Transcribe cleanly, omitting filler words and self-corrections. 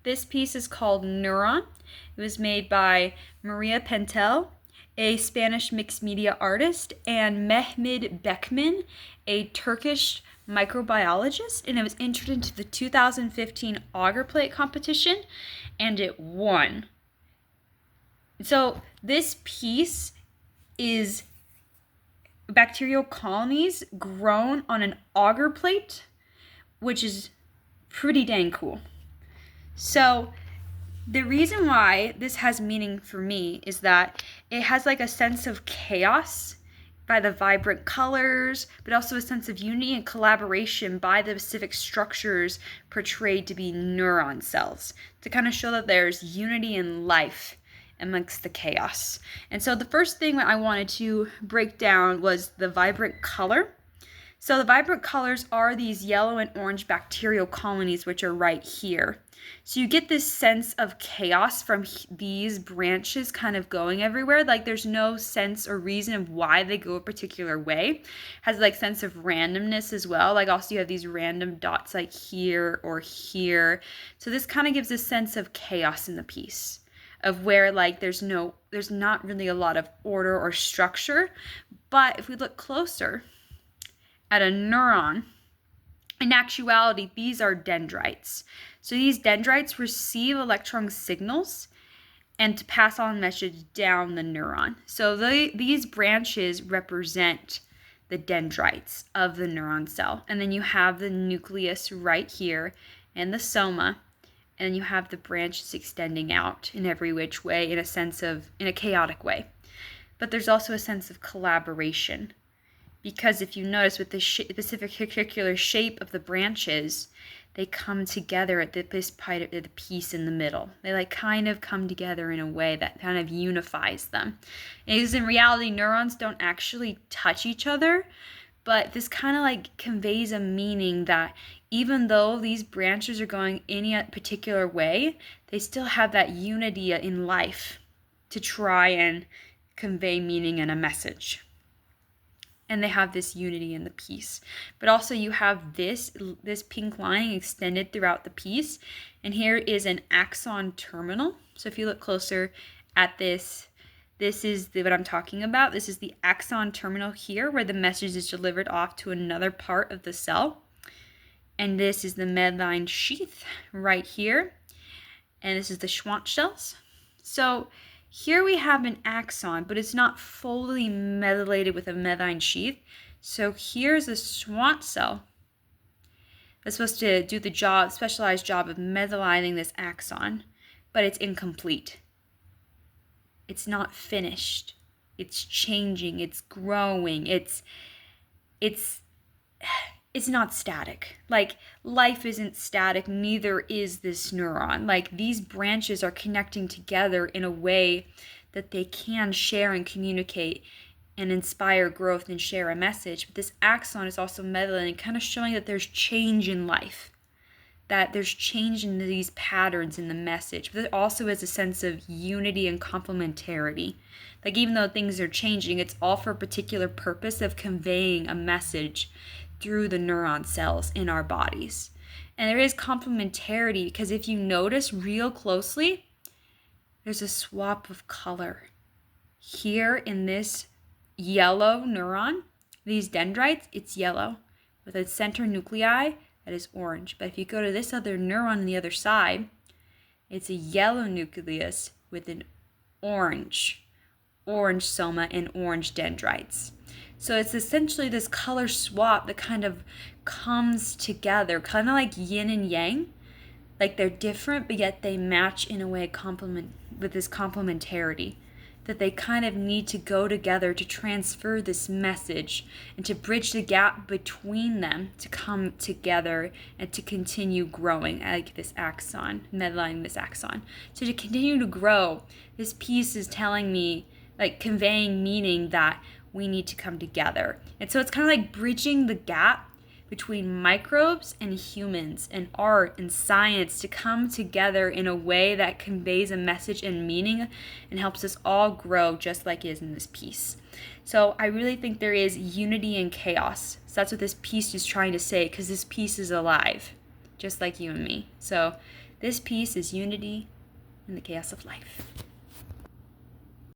This piece is called Neuron. It was made by Maria Pentel, a Spanish mixed media artist, and Mehmet Beckman, a Turkish microbiologist, and it was entered into the 2015 Auger Plate competition, and it won. So this piece is bacterial colonies grown on an auger plate, which is pretty dang cool. So the reason why this has meaning for me is that it has like a sense of chaos by the vibrant colors, but also a sense of unity and collaboration by the specific structures portrayed to be neuron cells, to kind of show that there's unity and life amongst the chaos. And so the first thing that I wanted to break down was the vibrant color. So the vibrant colors are these yellow and orange bacterial colonies, which are right here. So you get this sense of chaos from these branches kind of going everywhere. Like there's no sense or reason of why they go a particular way. Has like sense of randomness as well. Like also you have these random dots like here or here. So this kind of gives a sense of chaos in the piece, of where like there's not really a lot of order or structure. But if we look closer at a neuron, in actuality, these are dendrites. So these dendrites receive electron signals and to pass on message down the neuron. So these branches represent the dendrites of the neuron cell. And then you have the nucleus right here and the soma. And you have the branches extending out in every which way in a chaotic way. But there's also a sense of collaboration. Because if you notice with the specific particular shape of the branches, they come together at this part of the piece in the middle. They like kind of come together in a way that kind of unifies them. Because in reality, neurons don't actually touch each other, but this kind of like conveys a meaning that even though these branches are going any particular way, they still have that unity in life to try and convey meaning and a message. And they have this unity in the piece. But also you have this pink line extended throughout the piece. And here is an axon terminal. So if you look closer at this is what I'm talking about. This is the axon terminal here where the message is delivered off to another part of the cell. And this is the medline sheath right here. And this is the Schwann cells. So here we have an axon, but it's not fully methylated with a medline sheath. So here's a Schwann cell that's supposed to do the specialized job of methylating this axon, but it's incomplete. It's not finished. It's changing. It's growing. It's not static. Like life isn't static, neither is this neuron. Like these branches are connecting together in a way that they can share and communicate and inspire growth and share a message. But this axon is also methylating, kind of showing that there's change in life, that there's change in these patterns in the message. But it also has a sense of unity and complementarity. Like even though things are changing, it's all for a particular purpose of conveying a message through the neuron cells in our bodies. And there is complementarity because if you notice real closely, there's a swap of color. Here in this yellow neuron, these dendrites, it's yellow with a center nuclei that is orange. But if you go to this other neuron on the other side, it's a yellow nucleus with an orange soma and orange dendrites. So it's essentially this color swap that kind of comes together, kind of like yin and yang. Like they're different, but yet they match in a way with this complementarity. That they kind of need to go together to transfer this message and to bridge the gap between them to come together and to continue growing, like this axon, medlining this axon. So to continue to grow, this piece is telling me, like conveying meaning that we need to come together. And so it's kind of like bridging the gap between microbes and humans and art and science to come together in a way that conveys a message and meaning and helps us all grow just like it is in this piece. So I really think there is unity in chaos. So that's what this piece is trying to say, because this piece is alive, just like you and me. So This peace is unity in the chaos of life.